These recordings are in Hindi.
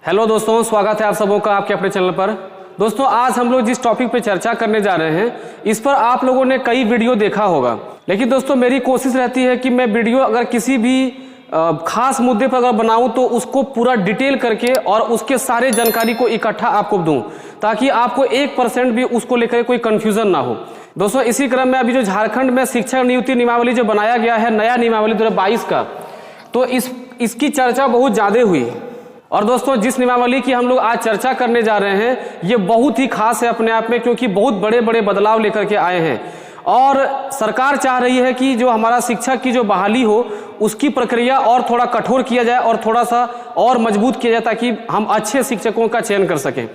हेलो दोस्तों, स्वागत है आप सबों का आपके अपने चैनल पर। दोस्तों, आज हम लोग जिस टॉपिक पे चर्चा करने जा रहे हैं, इस पर आप लोगों ने कई वीडियो देखा होगा, लेकिन दोस्तों मेरी कोशिश रहती है कि मैं वीडियो अगर किसी भी खास मुद्दे पर अगर बनाऊं तो उसको पूरा डिटेल करके और उसके सारे जानकारी को इकट्ठा आपको दूं, ताकि आपको 1% भी उसको लेकर कोई कंफ्यूजन ना हो। दोस्तों, इसी क्रम में अभी जो झारखंड में शिक्षक नियुक्ति नियमावली जो बनाया गया है, नया नियमावली 2022 का, तो इसकी चर्चा बहुत ज़्यादा हुई। और दोस्तों, जिस नियमावली की हम लोग आज चर्चा करने जा रहे हैं, ये बहुत ही खास है अपने आप में, क्योंकि बहुत बड़े बड़े बदलाव लेकर के आए हैं और सरकार चाह रही है कि जो हमारा शिक्षक की जो बहाली हो, उसकी प्रक्रिया और थोड़ा कठोर किया जाए और थोड़ा सा और मजबूत किया जाए, ताकि हम अच्छे शिक्षकों का चयन कर सकें।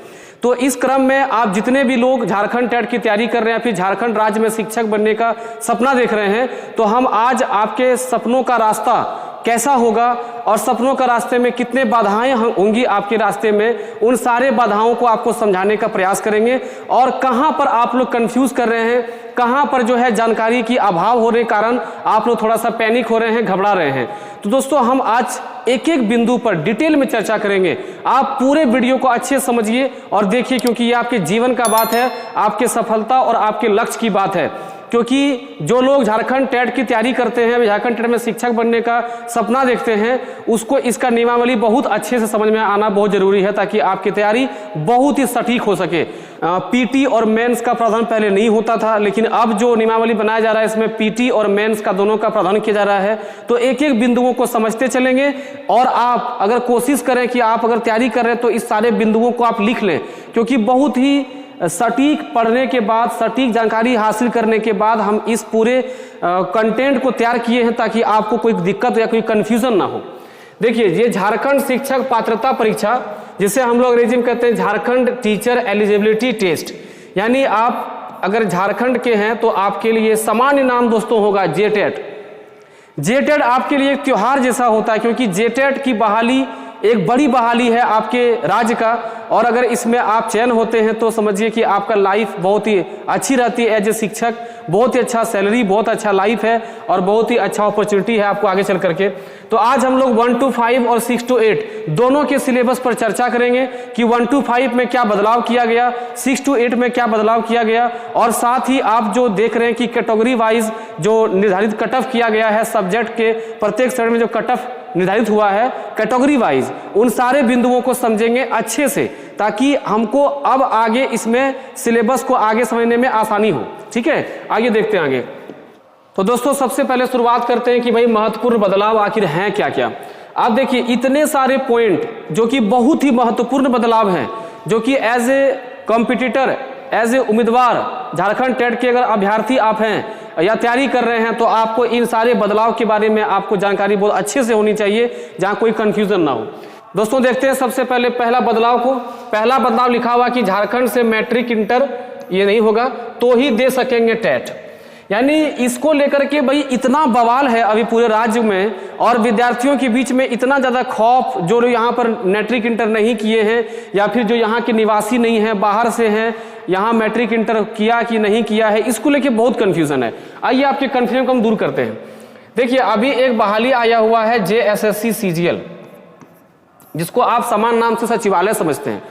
तो इस क्रम में आप जितने भी लोग झारखंड टेट की तैयारी कर रहे हैं, फिर झारखंड राज्य में शिक्षक बनने का सपना देख रहे हैं, तो हम आज आपके सपनों का रास्ता कैसा होगा और सपनों का रास्ते में कितने बाधाएं होंगी आपके रास्ते में, उन सारे बाधाओं को आपको समझाने का प्रयास करेंगे। और कहां पर आप लोग कंफ्यूज कर रहे हैं, कहां पर जो है जानकारी की अभाव होने के कारण आप लोग थोड़ा सा पैनिक हो रहे हैं, घबरा रहे हैं, तो दोस्तों हम आज एक एक बिंदु पर डिटेल में चर्चा करेंगे। आप पूरे वीडियो को अच्छे से समझिए और देखिए, क्योंकि ये आपके जीवन का बात है, आपके सफलता और आपके लक्ष्य की बात है। क्योंकि जो लोग झारखंड टेट की तैयारी करते हैं, झारखंड टेट में शिक्षक बनने का सपना देखते हैं, उसको इसका नियमावली बहुत अच्छे से समझ में आना बहुत जरूरी है, ताकि आपकी तैयारी बहुत ही सटीक हो सके। पीटी और मेंस का प्रावधान पहले नहीं होता था, लेकिन अब जो नियमावली बनाया जा रहा है, इसमें पीटी और मेंस का दोनों का प्रावधान किया जा रहा है। तो एक एक बिंदुओं को समझते चलेंगे और आप अगर कोशिश करें कि आप अगर तैयारी कर रहे हैं तो इस सारे बिंदुओं को आप लिख लें, क्योंकि बहुत ही सटीक पढ़ने के बाद, सटीक जानकारी हासिल करने के बाद हम इस पूरे कंटेंट को तैयार किए हैं, ताकि आपको कोई दिक्कत या कोई कंफ्यूजन ना हो। देखिए, ये झारखंड शिक्षक पात्रता परीक्षा, जिसे हम लोग अंग्रेजी में कहते हैं झारखंड टीचर एलिजिबिलिटी टेस्ट, यानी आप अगर झारखंड के हैं तो आपके लिए सामान्य नाम दोस्तों होगा जेटेट। जेटेट आपके लिए एक त्योहार जैसा होता है, क्योंकि जेटेट की बहाली एक बड़ी बहाली है आपके राज्य का, और अगर इसमें आप चयन होते हैं तो समझिए कि आपका लाइफ बहुत ही अच्छी रहती है एज ए शिक्षक, बहुत ही अच्छा सैलरी, बहुत अच्छा लाइफ है और बहुत ही अच्छा अपॉर्चुनिटी है आपको आगे चल करके। तो आज हम लोग 1 to 5 और 6 to 8 दोनों के सिलेबस पर चर्चा करेंगे कि 1 to 5 में क्या बदलाव किया गया, 6 to 8 में क्या बदलाव किया गया, और साथ ही आप जो देख रहे हैं कि कैटेगरी वाइज जो निर्धारित कट ऑफ किया गया है, सब्जेक्ट के प्रत्येक श्रेणी में जो कट ऑफ निर्धारित हुआ है कैटेगरी वाइज, उन सारे बिंदुओं को समझेंगे अच्छे से, ताकि हमको अब आगे इसमें सिलेबस को आगे समझने में आसानी हो। ठीक है, आगे देखते हैं आगे। तो दोस्तों, सबसे पहले शुरुआत करते हैं कि भाई महत्वपूर्ण बदलाव आखिर हैं क्या क्या। आप देखिए, इतने सारे पॉइंट जो कि बहुत ही महत्वपूर्ण बदलाव हैं, जो कि as a competitor, as a उम्मीदवार झारखंड टेट के अगर अभ्यर्थी आप हैं या तैयारी कर रहे हैं, तो आपको इन सारे बदलाव के बारे में आपको जानकारी बहुत अच्छे से होनी चाहिए, जहां कोई कंफ्यूजन ना हो। दोस्तों, देखते हैं सबसे पहले पहला बदलाव को। पहला बदलाव लिखा हुआ कि झारखंड से मैट्रिक इंटर ये नहीं होगा तो ही दे सकेंगे टेट। यानी इसको लेकर के भाई इतना बवाल है अभी पूरे राज्य में, और विद्यार्थियों के बीच में इतना ज्यादा खौफ, जो यहाँ पर मैट्रिक इंटर नहीं किए हैं या फिर जो यहाँ के निवासी नहीं है, बाहर से हैं, यहाँ मैट्रिक इंटर किया कि नहीं किया है, इसको लेके बहुत कंफ्यूजन है। आइए आपके कंफ्यूजन को हम दूर करते हैं। देखिए, अभी एक बहाली आया हुआ है JSSC CGL, जिसको आप समान नाम से सचिवालय समझते हैं।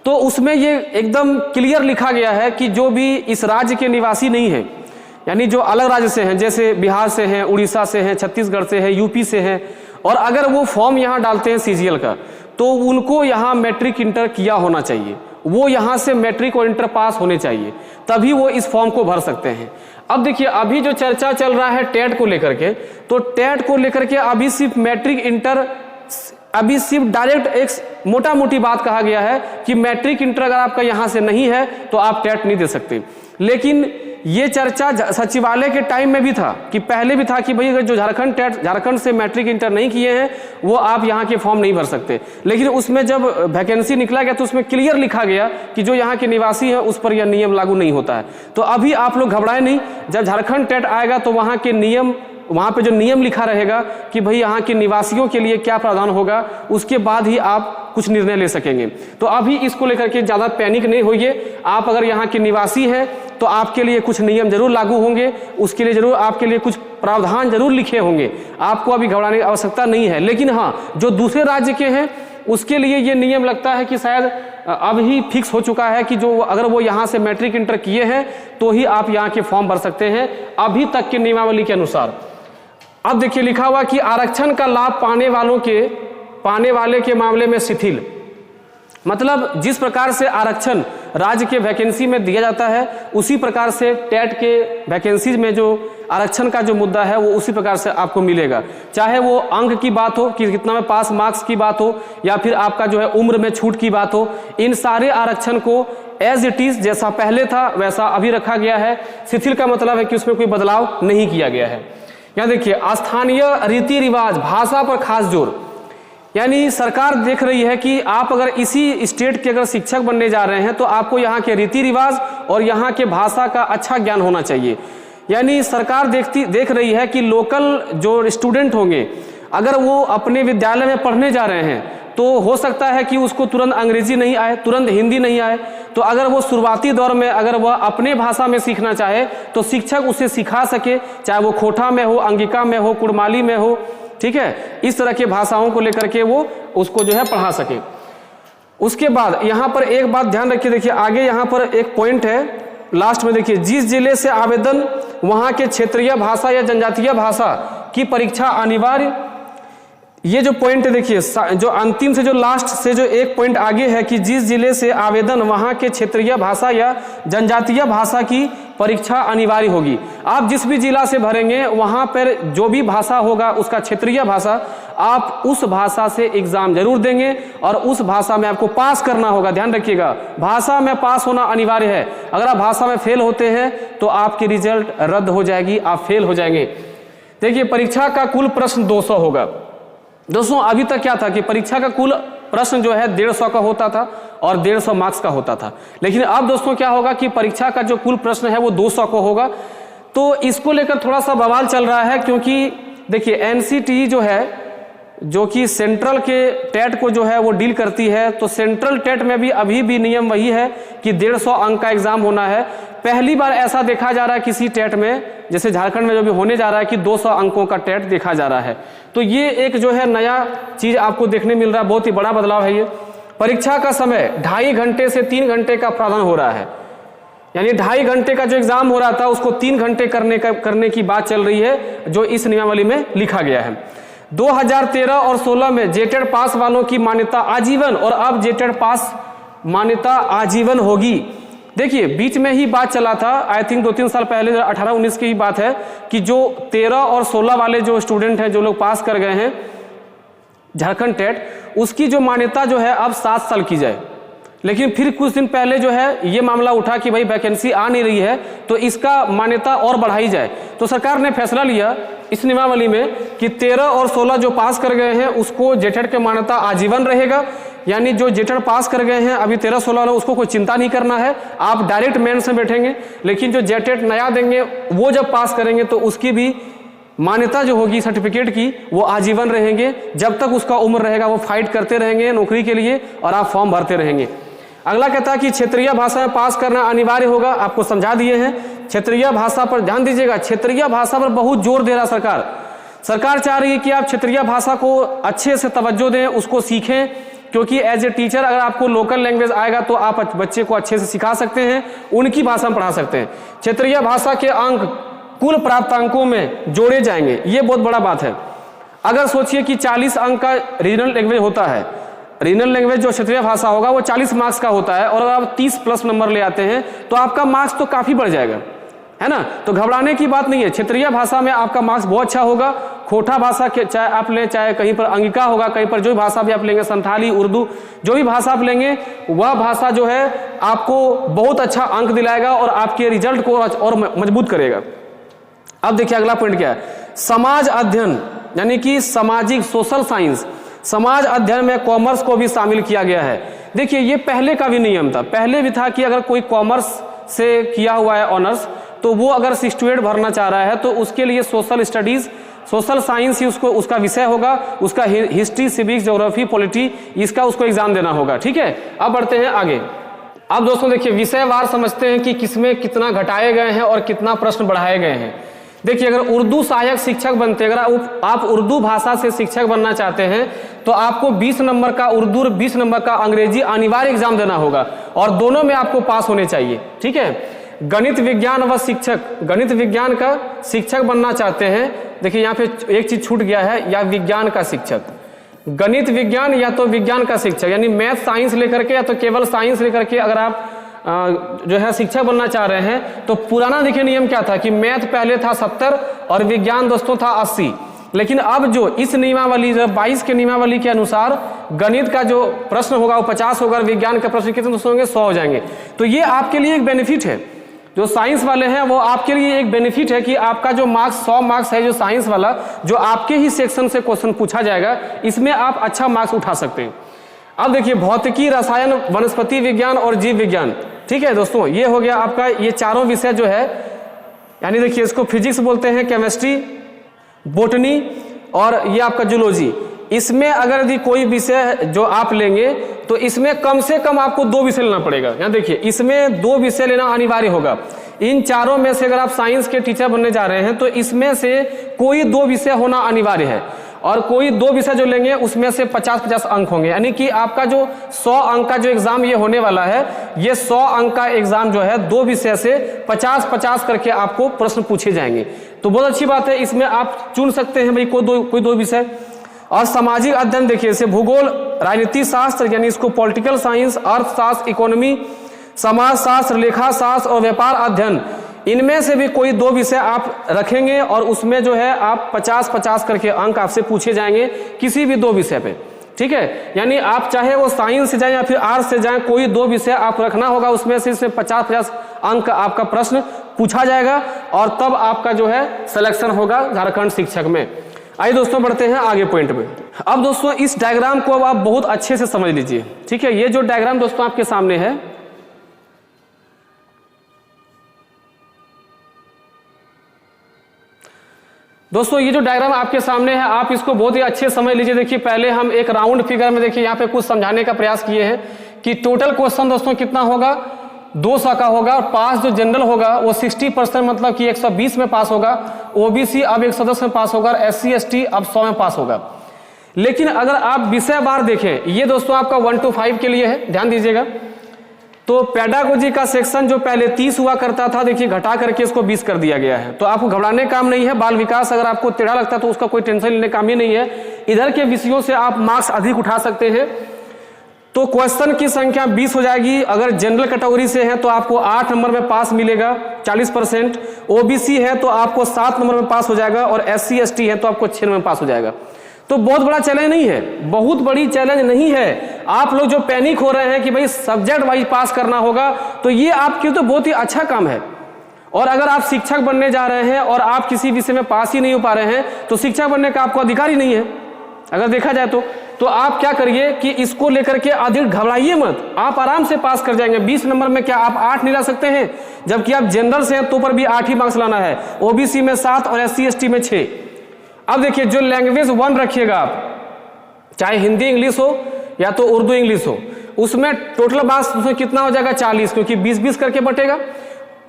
तो उसमें ये एकदम क्लियर लिखा गया है कि जो भी इस राज्य के निवासी नहीं है, यानी जो अलग राज्य से हैं, जैसे बिहार से हैं, उड़ीसा से हैं, छत्तीसगढ़ से हैं, यूपी से हैं, और अगर वो फॉर्म यहाँ डालते हैं CGL का, तो उनको यहाँ मैट्रिक इंटर किया होना चाहिए, वो यहाँ से मैट्रिक और इंटर पास होने चाहिए, तभी वो इस फॉर्म को भर सकते हैं। अब देखिए, अभी जो चर्चा चल रहा है टेट को लेकर के, तो टेट को लेकर के अभी सिर्फ मैट्रिक इंटर, अभी सिर्फ डायरेक्ट एक मोटा मोटी बात कहा गया है कि मैट्रिक इंटर अगर आपका यहां से नहीं है तो आप टेट नहीं दे सकते। लेकिन ये चर्चा सचिवालय के टाइम में भी था, कि पहले भी था कि भाई अगर जो झारखंड से मैट्रिक इंटर नहीं किए हैं, वो आप यहाँ के फॉर्म नहीं भर सकते। लेकिन उसमें जब वैकेंसी निकला गया तो उसमें क्लियर लिखा गया कि जो यहाँ के निवासी है उस पर यह नियम लागू नहीं होता है। तो अभी आप लोग घबराएं नहीं, जब झारखंड टेट आएगा तो वहाँ के नियम, वहां पे जो नियम लिखा रहेगा कि भाई यहाँ के निवासियों के लिए क्या प्रावधान होगा, उसके बाद ही आप कुछ निर्णय ले सकेंगे। तो अभी इसको लेकर के ज्यादा पैनिक नहीं होइए। आप अगर यहाँ के निवासी हैं तो आपके लिए कुछ नियम जरूर लागू होंगे, उसके लिए जरूर आपके लिए कुछ प्रावधान जरूर लिखे होंगे, आपको अभी घबराने की आवश्यकता नहीं है। लेकिन हाँ, जो दूसरे राज्य के हैं उसके लिए ये नियम लगता है कि शायद अब ही फिक्स हो चुका है कि जो अगर वो यहाँ से मैट्रिक इंटर किए हैं तो ही आप यहाँ के फॉर्म भर सकते हैं, अभी तक के नियमावली के अनुसार। अब देखिए लिखा हुआ कि आरक्षण का लाभ पाने वाले के मामले में शिथिल, मतलब जिस प्रकार से आरक्षण राज्य के वैकेंसी में दिया जाता है उसी प्रकार से टेट के वैकेंसीज में जो आरक्षण का जो मुद्दा है वो उसी प्रकार से आपको मिलेगा, चाहे वो अंक की बात हो कि कितना में पास मार्क्स की बात हो या फिर आपका जो है उम्र में छूट की बात हो, इन सारे आरक्षण को एज इट इज जैसा पहले था वैसा अभी रखा गया है। शिथिल का मतलब है कि उसमें कोई बदलाव नहीं किया गया है। यहाँ देखिए स्थानीय रीति रिवाज, भाषा पर खास जोर, यानी सरकार देख रही है कि आप अगर इसी स्टेट के अगर शिक्षक बनने जा रहे हैं तो आपको यहाँ के रीति रिवाज और यहाँ के भाषा का अच्छा ज्ञान होना चाहिए। यानी सरकार देख रही है कि लोकल जो स्टूडेंट होंगे अगर वो अपने विद्यालय में पढ़ने जा रहे हैं तो हो सकता है कि उसको तुरंत अंग्रेजी नहीं आए, तुरंत हिंदी नहीं आए, तो अगर वो शुरुआती दौर में अगर वह अपने भाषा में सीखना चाहे तो शिक्षक उसे सिखा सके, चाहे वो खोटा में हो, अंगिका में हो, कुड़माली में हो, ठीक है, इस तरह के भाषाओं को लेकर के वो उसको जो है पढ़ा सके। उसके बाद यहाँ पर एक बात ध्यान रखिए, देखिए आगे यहाँ पर एक पॉइंट है लास्ट में, देखिए जिस जिले से आवेदन वहाँ के क्षेत्रीय भाषा या जनजातीय भाषा की परीक्षा अनिवार्य, ये जो पॉइंट है देखिए जो अंतिम से जो लास्ट से जो एक पॉइंट आगे है कि जिस जिले से आवेदन वहाँ के क्षेत्रीय भाषा या जनजातीय भाषा की परीक्षा अनिवार्य होगी। आप जिस भी जिला से भरेंगे वहाँ पर जो भी भाषा होगा उसका क्षेत्रीय भाषा, आप उस भाषा से एग्जाम जरूर देंगे और उस भाषा में आपको पास करना होगा। ध्यान रखिएगा, भाषा में पास होना अनिवार्य है। अगर आप भाषा में फेल होते हैं तो आपकी रिजल्ट रद्द हो जाएगी, आप फेल हो जाएंगे। देखिए परीक्षा का कुल प्रश्न 200 होगा। दोस्तों अभी तक क्या था कि परीक्षा का कुल प्रश्न जो है 150 का होता था और 150 मार्क्स का होता था, लेकिन अब दोस्तों क्या होगा कि परीक्षा का जो कुल प्रश्न है वो 200 का होगा। तो इसको लेकर थोड़ा सा बवाल चल रहा है, क्योंकि देखिए एनसीटीई जो है जो कि सेंट्रल के टेट को जो है वो डील करती है, तो सेंट्रल टेट में भी अभी भी नियम वही है कि 150 अंक का एग्जाम होना है। पहली बार ऐसा देखा जा रहा है किसी टेट में, जैसे झारखंड में जो भी होने जा रहा है कि 200 अंकों का टेट देखा जा रहा है। तो ये एक जो है नया चीज आपको देखने मिल रहा है, बहुत ही बड़ा बदलाव है ये। परीक्षा का समय 2.5 घंटे से 3 घंटे का प्रावधान हो रहा है, यानी 2.5 घंटे का जो एग्जाम हो रहा था उसको 3 घंटे करने की बात चल रही है, जो इस नियमावली में लिखा गया है। 2013 और 16 में जेटेड पास वालों की मान्यता आजीवन, और अब जेटेड पास मान्यता आजीवन होगी। देखिए बीच में ही बात चला था, आई थिंक 2-3 साल पहले 18-19 की ही बात है कि जो 13 और 16 वाले जो स्टूडेंट हैं जो लोग पास कर गए हैं झारखंड टेट, उसकी जो मान्यता जो है अब 7 साल की जाए। लेकिन फिर कुछ दिन पहले जो है ये मामला उठा कि भाई वैकेंसी आ नहीं रही है तो इसका मान्यता और बढ़ाई जाए। तो सरकार ने फैसला लिया इस नियमावली में कि 13 और 16 जो पास कर गए हैं उसको जेटेड के मान्यता आजीवन रहेगा, यानी जो जेटेड पास कर गए हैं अभी 13-16 वाला, उसको कोई चिंता नहीं करना है, आप डायरेक्ट मेंस में बैठेंगे। लेकिन जो जेटेड नया देंगे वो जब पास करेंगे तो उसकी भी मान्यता जो होगी सर्टिफिकेट की वो आजीवन रहेंगे, जब तक उसका उम्र रहेगा वो फाइट करते रहेंगे नौकरी के लिए और आप फॉर्म भरते रहेंगे। अगला कहता है कि क्षेत्रीय भाषा में पास करना अनिवार्य होगा, आपको समझा दिए हैं। क्षेत्रीय भाषा पर ध्यान दीजिएगा, क्षेत्रीय भाषा पर बहुत जोर दे रहा सरकार चाह रही है कि आप क्षेत्रीय भाषा को अच्छे से तवज्जो दें, उसको सीखें, क्योंकि एज ए टीचर अगर आपको लोकल लैंग्वेज आएगा तो आप बच्चे को अच्छे से सिखा सकते हैं, उनकी भाषा में पढ़ा सकते हैं। क्षेत्रीय भाषा के अंक कुल प्राप्त अंकों में जोड़े जाएंगे, ये बहुत बड़ा बात है। अगर सोचिए कि 40 अंक का रीजनल लैंग्वेज होता है, रीजनल लैंग्वेज जो क्षेत्रीय भाषा होगा वो 40 मार्क्स का होता है, और अगर आप 30+ नंबर ले आते हैं तो आपका मार्क्स तो काफी बढ़ जाएगा, है ना। तो घबराने की बात नहीं है, क्षेत्रीय भाषा में आपका मार्क्स बहुत अच्छा होगा। खोटा भाषा के चाहे आप लें, चाहे कहीं पर अंगिका होगा, कहीं पर जो भाषा भी आप लेंगे, संथाली, उर्दू, जो भी भाषा आप लेंगे वह भाषा जो है आपको बहुत अच्छा अंक दिलाएगा और आपके रिजल्ट को और मजबूत करेगा। अब देखिए अगला पॉइंट क्या है, समाज अध्ययन यानी कि सामाजिक सोशल साइंस, समाज अध्ययन में कॉमर्स को भी शामिल किया गया है। देखिए ये पहले का भी नियम था, पहले भी था कि अगर कोई कॉमर्स से किया हुआ है ऑनर्स तो वो अगर 68 भरना चाह रहा है तो उसके लिए सोशल स्टडीज, सोशल साइंस ही उसका विषय होगा, उसका हिस्ट्री, सिविक्स, ज्योग्राफी, पॉलिटी, इसका उसको एग्जाम देना होगा। ठीक है, अब बढ़ते हैं आगे। अब दोस्तों देखिए विषयवार समझते हैं कि किसमें कितना घटाए गए हैं और कितना प्रश्न बढ़ाए गए हैं। देखिए अगर उर्दू सहायक शिक्षक बनते, अगर आप उर्दू भाषा से शिक्षक बनना चाहते हैं तो आपको 20 नंबर का उर्दू और 20 नंबर का अंग्रेजी अनिवार्य एग्जाम देना होगा और दोनों में आपको पास होने चाहिए। ठीक है, गणित विज्ञान व शिक्षक, गणित विज्ञान का शिक्षक बनना चाहते हैं, देखिए यहाँ पे एक चीज छूट गया है, या विज्ञान का शिक्षक, गणित विज्ञान या तो विज्ञान का शिक्षक, यानी मैथ साइंस लेकर के या तो केवल साइंस लेकर के अगर आप जो है शिक्षक बनना चाह रहे हैं तो पुराना देखिए नियम क्या था कि मैथ पहले था 70 और विज्ञान दोस्तों था 80, लेकिन अब जो इस नियमावली 22 के नियमावली के अनुसार गणित का जो प्रश्न होगा वो 50 होगा, विज्ञान का प्रश्न कितने दोस्तों होंगे 100 हो जाएंगे। तो ये आपके लिए एक बेनिफिट है, जो साइंस वाले हैं वो आपके लिए एक बेनिफिट है कि आपका जो मार्क्स 100 मार्क्स है जो साइंस वाला, जो आपके ही सेक्शन से क्वेश्चन पूछा जाएगा, इसमें आप अच्छा मार्क्स उठा सकते हैं। अब देखिए भौतिकी, रसायन, वनस्पति विज्ञान और जीव विज्ञान। ठीक है दोस्तों, ये हो गया आपका, ये चारों विषय जो है, यानी देखिए इसको फिजिक्स बोलते हैं, केमिस्ट्री, बोटनी और ये आपका जूलॉजी। इसमें अगर यदि कोई विषय जो आप लेंगे तो इसमें कम से कम आपको 2 विषय लेना पड़ेगा। यहाँ देखिए इसमें 2 विषय लेना अनिवार्य होगा। इन चारों में से अगर आप साइंस के टीचर बनने जा रहे हैं तो इसमें से कोई 2 विषय होना अनिवार्य है, और कोई 2 विषय जो लेंगे उसमें से 50-50 अंक होंगे, यानी कि आपका जो 100 अंक का जो एग्जाम ये होने वाला है, ये 100 अंक का एग्जाम जो है 2 विषय से 50-50 करके आपको प्रश्न पूछे जाएंगे। तो बहुत अच्छी बात है, इसमें आप चुन सकते हैं भाई कोई दो विषय। और सामाजिक अध्ययन देखिए, जैसे भूगोल, राजनीति शास्त्र यानी इसको पॉलिटिकल साइंस, अर्थशास्त्र, इकोनॉमी, समाज शास्त्र, लेखा शास्त्र और व्यापार अध्ययन, इनमें से भी कोई 2 विषय आप रखेंगे और उसमें जो है आप 50-50 करके अंक आपसे पूछे जाएंगे किसी भी 2 विषय पे। ठीक है, यानी आप चाहे वो साइंस से जाएं या फिर आर्ट्स से जाएं, कोई 2 विषय आप रखना होगा, उसमें से 50-50 अंक आपका प्रश्न पूछा जाएगा और तब आपका जो है सिलेक्शन होगा झारखंड शिक्षक में। आइए दोस्तों बढ़ते हैं आगे पॉइंट में। अब दोस्तों इस डायग्राम को अब आप बहुत अच्छे से समझ लीजिए। ठीक है, ये जो डायग्राम दोस्तों आपके सामने है, दोस्तों ये जो डायग्राम आपके सामने है आप इसको बहुत ही अच्छे समझ लीजिए। देखिए पहले हम एक राउंड फिगर में देखिए यहाँ पे कुछ समझाने का प्रयास किए हैं कि टोटल क्वेश्चन दोस्तों कितना होगा, 200 का होगा, और पास जो जनरल होगा वो 60% मतलब कि 120 में पास होगा, ओबीसी अब 110 में पास होगा और SC ST अब 100 में पास होगा। लेकिन अगर आप विषय बार देखें, ये दोस्तों आपका 1 to 5 के लिए है, ध्यान दीजिएगा। तो पेडागोजी का सेक्शन जो पहले 30 हुआ करता था, देखिए घटा करके इसको 20 कर दिया गया है। तो आपको घबराने काम नहीं है। बाल विकास अगर आपको टेढ़ा लगता है तो उसका कोई टेंशन लेने काम ही नहीं है, इधर के विषयों से आप मार्क्स अधिक उठा सकते हैं। तो क्वेश्चन की संख्या 20 हो जाएगी। अगर जनरल कैटेगरी से है तो आपको 8 नंबर में पास मिलेगा 40%, ओबीसी है तो आपको 7 नंबर में पास हो जाएगा और SC ST है तो आपको 6 नंबर में पास हो जाएगा। तो बहुत बड़ा चैलेंज नहीं है, बहुत बड़ी चैलेंज नहीं है। आप लोग जो पैनिक हो रहे हैं कि भाई सब्जेक्ट वाइज पास करना होगा, तो ये आपके तो बहुत ही अच्छा काम है। और अगर आप शिक्षक बनने जा रहे हैं और आप किसी विषय में पास ही नहीं हो पा रहे हैं तो शिक्षक बनने का आपको अधिकार ही नहीं है अगर देखा जाए तो आप क्या करिए कि इसको लेकर के अधिक घबराइए मत, आप आराम से पास कर जाएंगे। 20 नंबर में क्या आप 8 नहीं ला सकते हैं, जबकि आप जनरल से हैं तो पर भी 8 ही मार्क्स लाना है, ओबीसी में 7 और SC ST में 6। अब देखिए जो लैंग्वेज 1 रखिएगा आप, चाहे हिंदी इंग्लिश हो या तो उर्दू इंग्लिश हो, उसमें टोटल मार्क्स उसमें कितना हो जाएगा 40, क्योंकि 20-20 करके बटेगा।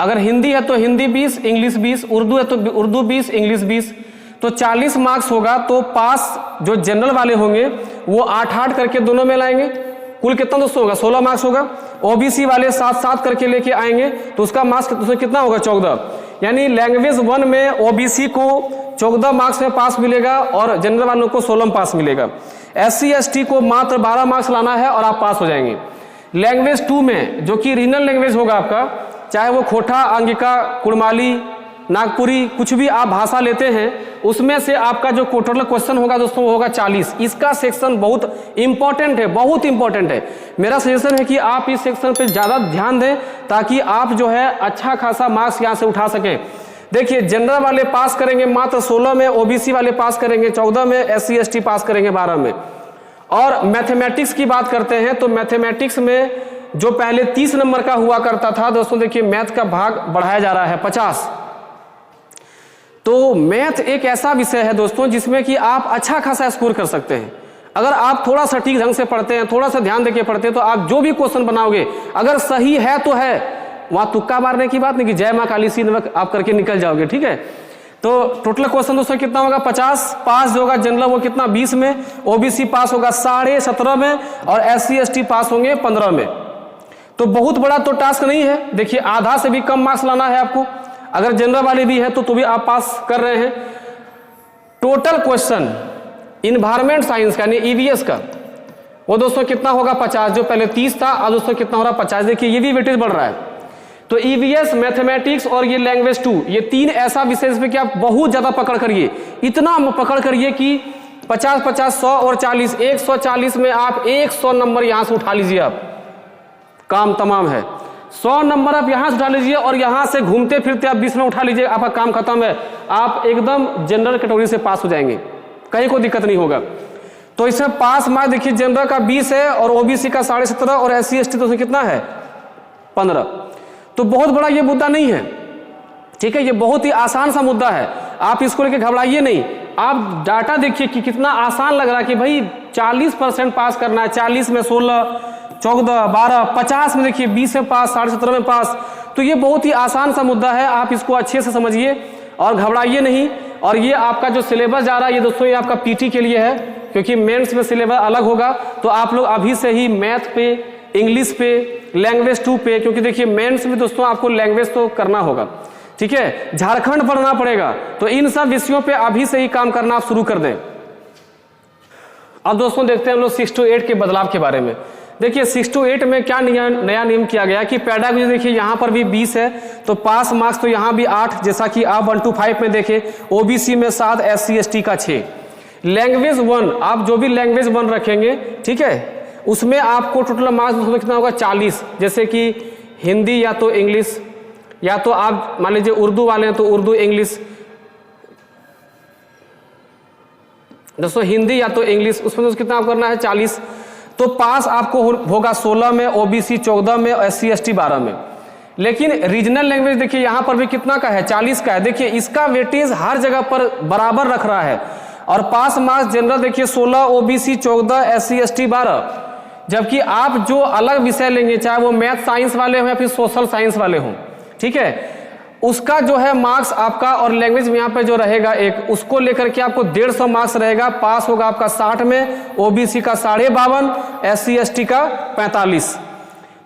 अगर हिंदी है तो हिंदी 20, इंग्लिश 20, उर्दू है तो उर्दू 20, इंग्लिश 20, तो 40 मार्क्स होगा। तो पास जो जनरल वाले होंगे वो 8-8 करके दोनों में लाएंगे, कुल कितना दोस्तों होगा 16 मार्क्स होगा। ओबीसी वाले 7-7 करके लेके आएंगे तो उसका मार्क्स उसमें कितना होगा 14। यानी लैंग्वेज 1 में ओबीसी को 14 मार्क्स में पास मिलेगा और जनरल वालों को 16 में पास मिलेगा। SC ST को मात्र 12 मार्क्स लाना है और आप पास हो जाएंगे। लैंग्वेज 2 में जो कि रीजनल लैंग्वेज होगा आपका, चाहे वो खोटा, अंगिका, कुड़माली, नागपुरी, कुछ भी आप भाषा लेते हैं, उसमें से आपका जो टोटल क्वेश्चन होगा दोस्तों वो होगा 40। इसका सेक्शन बहुत इंपॉर्टेंट है, बहुत इंपॉर्टेंट है। मेरा सजेशन है कि आप इस सेक्शन पे ज्यादा ध्यान दें ताकि आप जो है अच्छा खासा मार्क्स यहाँ से उठा सकें। देखिए जनरल वाले पास करेंगे मात्र 16 में, ओबीसी वाले पास करेंगे 14 में, SC ST पास करेंगे 12 में। और मैथमेटिक्स की बात करते हैं तो मैथमेटिक्स में जो पहले 30 नंबर का हुआ करता था दोस्तों, देखिए मैथ का भाग बढ़ाया जा रहा है 50। तो मैथ एक ऐसा विषय है दोस्तों जिसमें कि आप अच्छा खासा स्कोर कर सकते हैं। अगर आप थोड़ा सा ठीक ढंग से पढ़ते हैं, थोड़ा सा ध्यान देके पढ़ते हैं, तो आप जो भी क्वेश्चन बनाओगे अगर सही है तो है, वहां तुक्का मारने की बात नहीं कि जय मां काली सी आप करके निकल जाओगे। ठीक है, तो टोटल क्वेश्चन दोस्तों कितना होगा 50, पास जो होगा जनरल वो कितना 20 में, ओबीसी पास होगा 17.5 में और SC ST पास होंगे 15 में। तो बहुत बड़ा तो टास्क नहीं है। देखिए आधा से भी कम मार्क्स लाना है आपको, अगर जनरल वाले भी है तो भी आप पास कर रहे हैं। टोटल क्वेश्चन इन्वायरमेंट साइंस का यानी EVS का वो दोस्तों कितना होगा 50, जो पहले 30 था आज दोस्तों कितना हो रहा 50। देखिए ये भी वेटेज बढ़ रहा है। तो EVS, मैथमेटिक्स और ये लैंग्वेज 2, ये 3 ऐसा विषय इसमें कि आप बहुत ज्यादा पकड़ करिए, इतना पकड़ करिए कि 50, 50, 100 और 40, 140 में आप 100 नंबर यहां से उठा लीजिए। आप काम तमाम है, 100 नंबर आप यहां से उठा लीजिए और यहां से घूमते फिरते आप 20 में उठा लीजिए, आपका काम खत्म है। आप एकदम जनरल कैटेगरी से पास हो जाएंगे, कहीं कोई दिक्कत नहीं होगा। तो इसमें पास मार्क्स देखिए जनरल का 20 है और ओबीसी का 17.5 और SC ST तो कितना है 15। तो बहुत बड़ा ये मुद्दा नहीं है, ठीक है, ये बहुत ही आसान सा मुद्दा है। आप इसको लेकर घबराइए नहीं। आप डाटा देखिए कि कितना आसान लग रहा है कि भाई 40% पास करना है, 40 में 16, 14, 12, 50 में देखिए 20 में पास, 17.5 में पास। तो ये बहुत ही आसान सा मुद्दा है, आप इसको अच्छे से समझिए और घबराइए नहीं। और ये आपका जो सिलेबस जा रहा है ये दोस्तों ये आपका PT के लिए है, क्योंकि मेंस में सिलेबस अलग होगा। तो आप लोग अभी से ही मैथ पे, इंग्लिश पे, लैंग्वेज 2 पे, क्योंकि देखिए मेंस में दोस्तों आपको लैंग्वेज तो करना होगा, ठीक है, झारखंड पढ़ना पड़ेगा। तो इन सब विषयों पे अभी से ही काम करना आप शुरू कर दें। अब दोस्तों देखते हैं हम लोग 6 to 8 के बदलाव के बारे में। देखिए 6 to 8 में क्या नया नियम किया गया कि पेडागोजी देखिए यहाँ पर भी 20 है तो पास मार्क्स तो यहाँ भी 8, जैसा कि आप 1 to 5 में देखें। ओबीसी में 7, SC ST का 6। लैंग्वेज 1 आप जो भी लैंग्वेज 1 रखेंगे, ठीक है, उसमें आपको टोटल मार्क्स कितना होगा 40। जैसे कि हिंदी या तो इंग्लिश, या तो आप मान लीजिए उर्दू वाले हैं तो उर्दू इंग्लिश, दोस्तों हिंदी या तो इंग्लिश, उसमें तो कितना आपको करना है 40। तो पास आपको होगा 16 में, ओबीसी 14 में, SC ST 12 में। लेकिन रीजनल लैंग्वेज देखिए यहाँ पर भी कितना का है 40 का है। देखिए इसका वेटेज हर जगह पर बराबर रख रहा है। और पास मार्क्स जनरल देखिए 16, ओबीसी 14, SC ST 12। जबकि आप जो अलग विषय लेंगे, चाहे वो मैथ साइंस वाले हो या फिर सोशल साइंस वाले हों, ठीक है, उसका जो है मार्क्स आपका और लैंग्वेज में यहाँ पे जो रहेगा एक, उसको लेकर के आपको 150 मार्क्स रहेगा। पास होगा आपका 60 में, ओबीसी का 52, SC ST का 45।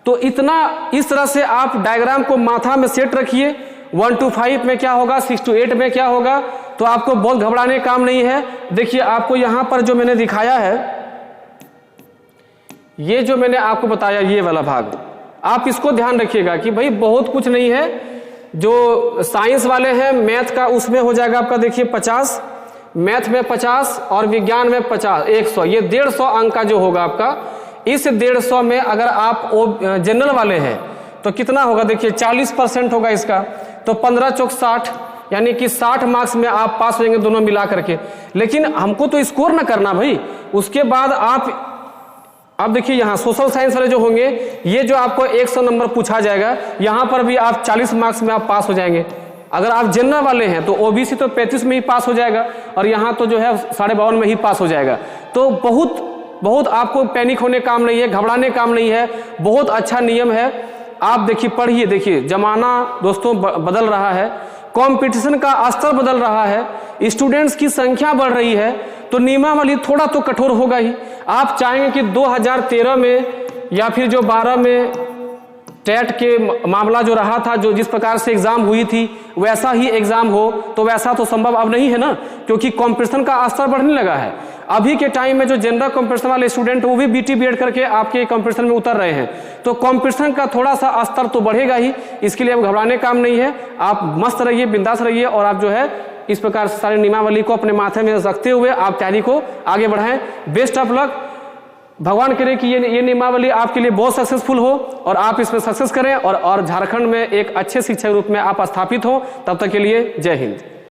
तो इतना इस तरह से आप डायग्राम को माथा में सेट रखिए। 1 to 5 में क्या होगा, 6 to 8 में क्या होगा, तो आपको बहुत घबराने काम नहीं है। देखिए आपको यहाँ पर जो मैंने दिखाया है, ये जो मैंने आपको बताया ये वाला भाग, आप इसको ध्यान रखिएगा कि भाई बहुत कुछ नहीं है। जो साइंस वाले हैं मैथ का उसमें हो जाएगा आपका देखिए 50, मैथ में 50 और विज्ञान में 50, 100। ये 150 अंक का जो होगा आपका, इस 150 में अगर आप जनरल वाले हैं तो कितना होगा, देखिए 40% होगा इसका, तो 15 चौक 60, यानी कि 60 मार्क्स में आप पास हो जाएंगे दोनों मिला करके। लेकिन हमको तो स्कोर ना करना भाई। उसके बाद आप देखिए यहाँ सोशल साइंस वाले जो होंगे, ये जो आपको 100 नंबर पूछा जाएगा, यहाँ पर भी आप 40 मार्क्स में आप पास हो जाएंगे। अगर आप जनरल वाले हैं तो ओबीसी तो 35 में ही पास हो जाएगा और यहाँ तो जो है 52 में ही पास हो जाएगा। तो बहुत आपको पैनिक होने काम नहीं है, घबराने काम नहीं है, बहुत अच्छा नियम है। आप देखिए पढ़िए, देखिए जमाना दोस्तों बदल रहा है, कंपटीशन का स्तर बदल रहा है, स्टूडेंट्स की संख्या बढ़ रही है, तो नियमावली थोड़ा तो कठोर होगा ही। आप चाहेंगे कि 2013 में या फिर जो 12 में टेट के मामला जो रहा था, जो जिस प्रकार से एग्जाम हुई थी वैसा ही एग्जाम हो, तो वैसा तो संभव अब नहीं है ना, क्योंकि कंपटीशन का स्तर बढ़ने लगा है। अभी के टाइम में जो जनरल कंपटीशन वाले स्टूडेंट वो भी BT BEd करके आपके कंपटीशन में उतर रहे हैं, तो कंपटीशन का थोड़ा सा स्तर तो बढ़ेगा ही। इसके लिए अब घबराने काम नहीं है, आप मस्त रहिए, बिंदास रहिए और आप जो है इस प्रकार से सारे नियमावली को अपने माथे में रखते हुए आप तैयारी को आगे बढ़ाएं। Best of luck. भगवान करे कि ये नियमावली आपके लिए बहुत सक्सेसफुल हो और आप इसमें सक्सेस करें और झारखंड में एक अच्छे शिक्षक रूप में आप स्थापित हो। तब तक के लिए जय हिंद।